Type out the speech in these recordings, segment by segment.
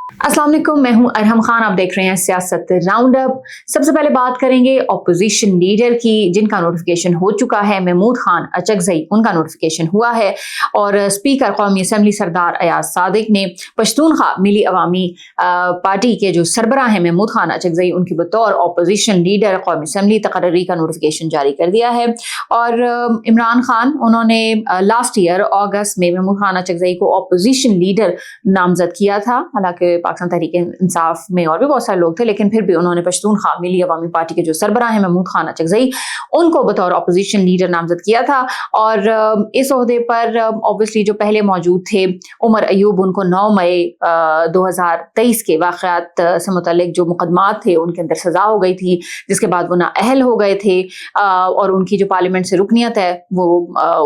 अस्सलाम वालेकुम, मैं हूं अरहम खान। आप देख रहे हैं सियासत राउंड अप। सबसे पहले बात करेंगे ऑपोजिशन लीडर की, जिनका नोटिफिकेशन हो चुका है। महमूद खान अचकजई, उनका नोटिफिकेशन हुआ है और स्पीकर कौमी असम्बली सरदार अयाज सादिक ने पश्तूनख्वा मिली अवामी पार्टी के जो सरबराह हैं महमूद खान अचकजई, उनकी बतौर ऑपोजिशन लीडर कौमी असम्बली तकर्री का नोटिफिकेशन जारी कर दिया है। और इमरान खान, उन्होंने लास्ट ईयर अगस्त में महमूद खान अचकजई को ऑपोजिशन लीडर नामजद किया था। हालांकि पाकिस्तान तहरीक इंसाफ में और भी बहुत सारे लोग थे, लेकिन फिर भी उन्होंने पश्तूनख्वा मिली अवामी पार्टी के जो सरबराह हैं महमूद खान अचकजई, उनको बतौर ऑपोजिशन लीडर नामजद किया था। और इस ओहदे पर ऑब्वियसली जो पहले मौजूद थे उमर अयूब, उनको 9 मई 2023 के वाक़यात से मुतल्लिक जो मुकदमात थे उनके अंदर सजा हो गई थी, जिसके बाद वो नाअहल हो गए थे। और उनकी जो पार्लियामेंट से रुकनियत है वो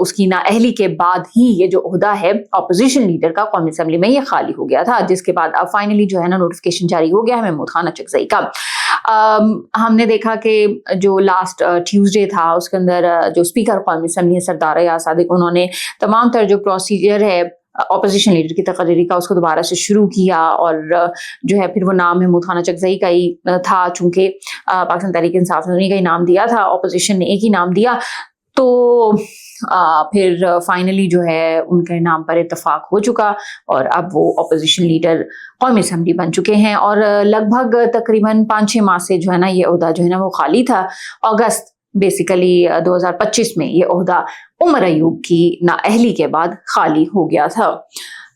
उसकी नाअहली के बाद ही ये जो ओहदा है ऑपोजिशन लीडर का कौमी असम्बली में ये खाली हो गया था, जिसके बाद अब फाइनली जो है ना नोटिफिकेशन जारी हो गया है महमूद खान अचकजई का। हमने देखा कि जो लास्ट ट्यूसडे था उसके अंदर जो स्पीकर कौमी असम्बली सरदार अयाज सादिक, उन्होंने तमाम तर जो प्रोसीजर है ऑपोजिशन लीडर की तकरीरी का उसको दोबारा से शुरू किया। और जो है फिर वो नाम महमूद खान अचकजई का ही था, चूंकि पाकिस्तान तहरीक इंसाफ ने उन्हीं का ही नाम दिया था, ऑपोजिशन ने एक ही नाम दिया। तो फिर फाइनली जो है उनके नाम पर इत्तफाक हो चुका और अब वो ऑपोजिशन लीडर कौमी असम्बली बन चुके हैं। और लगभग तकरीबन 5-6 माह से जो है ना ये ओहदा जो है ना वो खाली था। अगस्त बेसिकली 2025 में ये ओहदा उमर अयूब की नाअहली के बाद खाली हो गया था।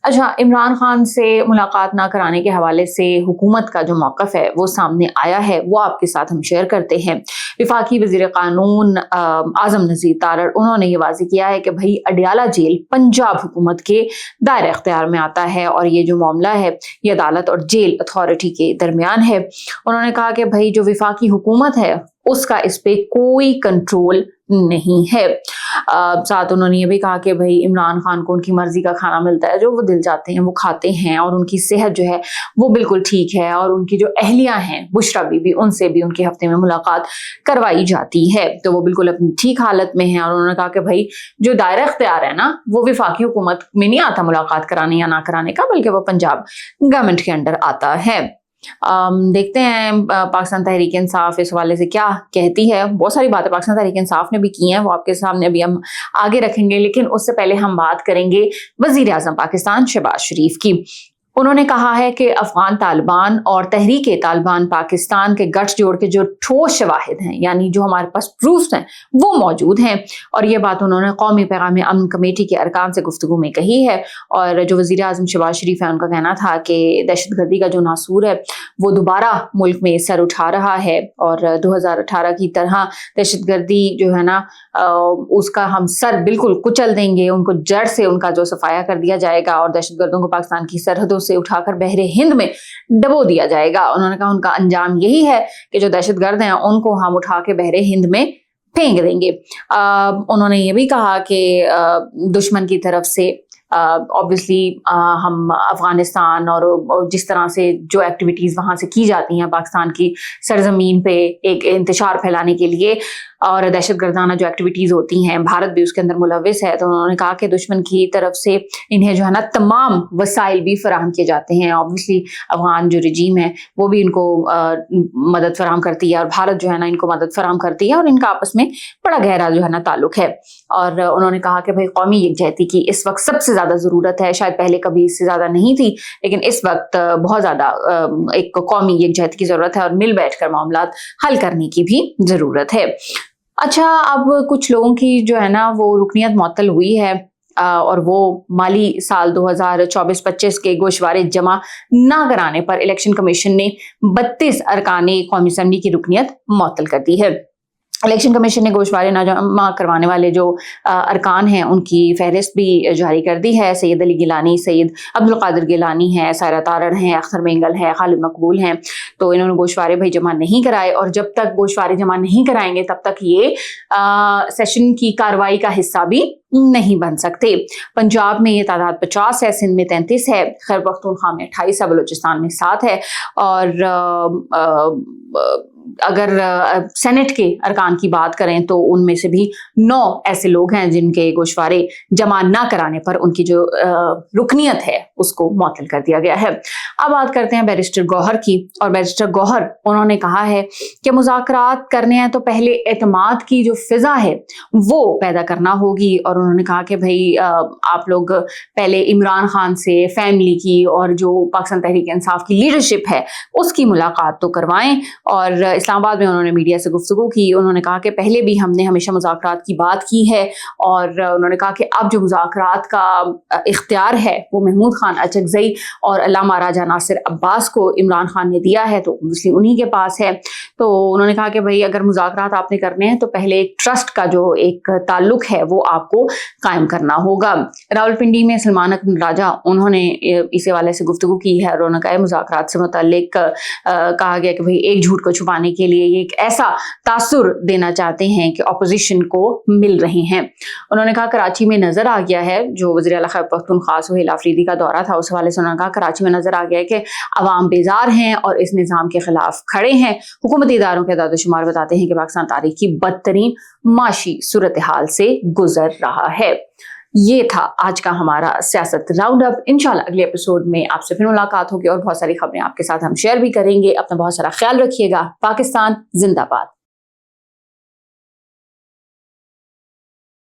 अच्छा, इमरान खान से मुलाकात ना कराने के हवाले से हुकूमत का जो मौक़िफ़ है वो सामने आया है, वो आपके साथ हम शेयर करते हैं। वफाकी वज़ीर क़ानून आज़म नज़ीर तारड़, उन्होंने ये वाज़ेह किया है कि भाई अडियाला जेल पंजाब हुकूमत के दायरे इख्तियार में आता है और ये जो मामला है ये अदालत और जेल अथॉरिटी के दरमियान है। उन्होंने कहा कि भाई जो वफाकी हुकूमत है उसका इस पे कोई कंट्रोल नहीं है। साथ उन्होंने ये भी कहा कि भाई इमरान खान को उनकी मर्जी का खाना मिलता है, जो वो दिल चाहते हैं वो खाते हैं, और उनकी सेहत जो है वो बिल्कुल ठीक है। और उनकी जो अहलियां हैं बुशरा बीबी, उनसे भी उनके हफ्ते में मुलाकात करवाई जाती है, तो वो बिल्कुल अपनी ठीक हालत में है। और उन्होंने कहा कि भाई जो दायरा इख्तियार है ना वो वफाकी हुकूमत में नहीं आता मुलाकात कराने या ना कराने का, बल्कि वो पंजाब गवर्नमेंट के अंडर आता है। देखते हैं पाकिस्तान तहरीक इंसाफ इस हवाले से क्या कहती है। बहुत सारी बातें पाकिस्तान तहरीक इंसाफ ने भी की हैं, वो आपके सामने अभी हम आगे रखेंगे, लेकिन उससे पहले हम बात करेंगे वजीर आज़म पाकिस्तान शहबाज शरीफ की। उन्होंने कहा है कि अफगान तालिबान और तहरीक तालिबान पाकिस्तान के गठजोड़ के जो ठोस शवाहिद हैं, यानी जो हमारे पास प्रूफ्स हैं, वो मौजूद हैं। और ये बात उन्होंने कौमी पैगाम अमन कमेटी के अरकान से गुफ्तगू में कही है। और जो वज़ीर आज़म शहबाज शरीफ है उनका कहना था कि दहशतगर्दी का जो नासूर है वो दोबारा मुल्क में सर उठा रहा है, और 2018 की तरह दहशतगर्दी जो है ना उसका हम सर बिल्कुल कुचल देंगे, उनको जड़ से उनका जो सफाया कर दिया जाएगा और दहशतगर्दों को पाकिस्तान की सरहदों से उठाकर बहरे हिंद में डबो दिया जाएगा। उन्होंने कहा उनका अंजाम यही है कि जो दहशतगर्द हैं उनको हम उठा के बहरे हिंद में फेंक देंगे। उन्होंने ये भी कहा कि दुश्मन की तरफ से ऑब्वियसली हम अफगानिस्तान और जिस तरह से जो एक्टिविटीज़ वहाँ से की जाती हैं पाकिस्तान की सरजमीन पे एक इंतशार फैलाने के लिए, और दहशतगर्दाना जो एक्टिविटीज़ होती हैं भारत भी उसके अंदर मुलविस है, तो उन्होंने कहा कि दुश्मन की तरफ से इन्हें जो है ना तमाम वसाइल भी फराहम किए जाते हैं। ऑब्वियसली अफगान जो रजीम है वो भी इनको मदद फराहम करती है और भारत जो है ना इनको मदद फराहम करती है, और इनका आपस में बड़ा गहरा जो है ना ताल्लुक है। और उन्होंने कहा कि भाई कौमी यकजहती की इस वक्त सबसे ज़्यादा ज़रूरत है, शायद पहले कभी इससे ज़्यादा नहीं थी, लेकिन इस वक्त बहुत ज़्यादा एक कौमी यकजहती की ज़रूरत है और मिल बैठ कर मामलात हल करने की भी ज़रूरत है। अच्छा, अब कुछ लोगों की जो है ना वो रुकनियत मुअत्तल हुई है और वो माली साल 2024-25 के गोशवारे जमा ना कराने पर इलेक्शन कमीशन ने 32 अरकाने कौमी असम्बली की रुकनियत मुअत्तल कर दी है। इलेक्शन कमीशन ने गोशवारे ना जमा करवाने वाले जो अरकान हैं उनकी फहरिस्त भी जारी कर दी है। सैयद अली गिलानी, सैयद अब्दुल कादिर गिलानी है, सायरा तारड़ हैं, अख्तर मेंगल है, खालिद मकबूल हैं। तो इन्होंने गोशवारे भाई जमा नहीं कराए, और जब तक गोशवारे जमा नहीं कराएंगे तब तक ये सेशन की कार्रवाई का हिस्सा भी नहीं बन सकते। पंजाब में ये तादाद 50 है, सिंध में 33 है, खैबर पख्तूनख्वा में 28 है, बलूचिस्तान में 7 है। और अगर सेनेट के अरकान की बात करें तो उनमें से भी 9 ऐसे लोग हैं जिनके गोशवारे जमा ना कराने पर उनकी जो रुकनियत है उसको मुअत्तल कर दिया गया है। अब बात करते हैं बैरिस्टर गौहर की, और बैरिस्टर गौहर उन्होंने कहा है कि मुज़ाकरात करने हैं तो पहले एतमाद की जो फिजा है वो पैदा करना होगी। और उन्होंने कहा कि भाई आप लोग पहले इमरान खान से, फैमिली की और जो पाकिस्तान तहरीक इंसाफ की लीडरशिप है उसकी मुलाकात तो करवाएं। और इस्लामाबाद में उन्होंने मीडिया से गुफ्तगू की। उन्होंने कहा कि पहले भी हमने हमेशा मुज़ाकरात की बात की है, और उन्होंने कहा कि अब जो मुज़ाकरात का इख्तियार है वो महमूद खान अचकज़ई और अल्लामा राजा नासिर अब्बास को इमरान खान ने दिया है, तो ऑब्वियसली उन्हीं के पास है। तो उन्होंने कहा कि भाई अगर मुज़ाकरात आपने करने हैं तो पहले एक ट्रस्ट का जो एक ताल्लुक है वो आपको कायम करना होगा। रावलपिंडी में सलमान अकबर राजा उन्होंने इस हवाले से गुफ्तगू की है, और उन्होंने कहा मुज़ाकरात से मुताल्लिक कहा गया कि भाई एक झूठ को छुपाने के लिए ये एक ऐसा तासुर देना चाहते हैं कि अपोजिशन को मिल रहे हैं। उन्होंने कहा कराची में नजर आ गया है, जो वज़ीर आला खैबर पख्तूनख्वा सुहेल आफरीदी का दौरा था उस हवाले से उन्होंने कहा कराची में नजर आ गया है कि अवाम बेजार हैं और इस निज़ाम के खिलाफ खड़े हैं। हुकूमती इदारों के दादोशुमार बताते हैं कि पाकिस्तान तारीख की बदतरीन माशी सूरत हाल से गुजर रहा है। ये था आज का हमारा सियासत राउंड अप। इंशाल्लाह अगले एपिसोड में आपसे फिर मुलाकात होगी और बहुत सारी खबरें आपके साथ हम शेयर भी करेंगे। अपना बहुत सारा ख्याल रखिएगा। पाकिस्तान जिंदाबाद।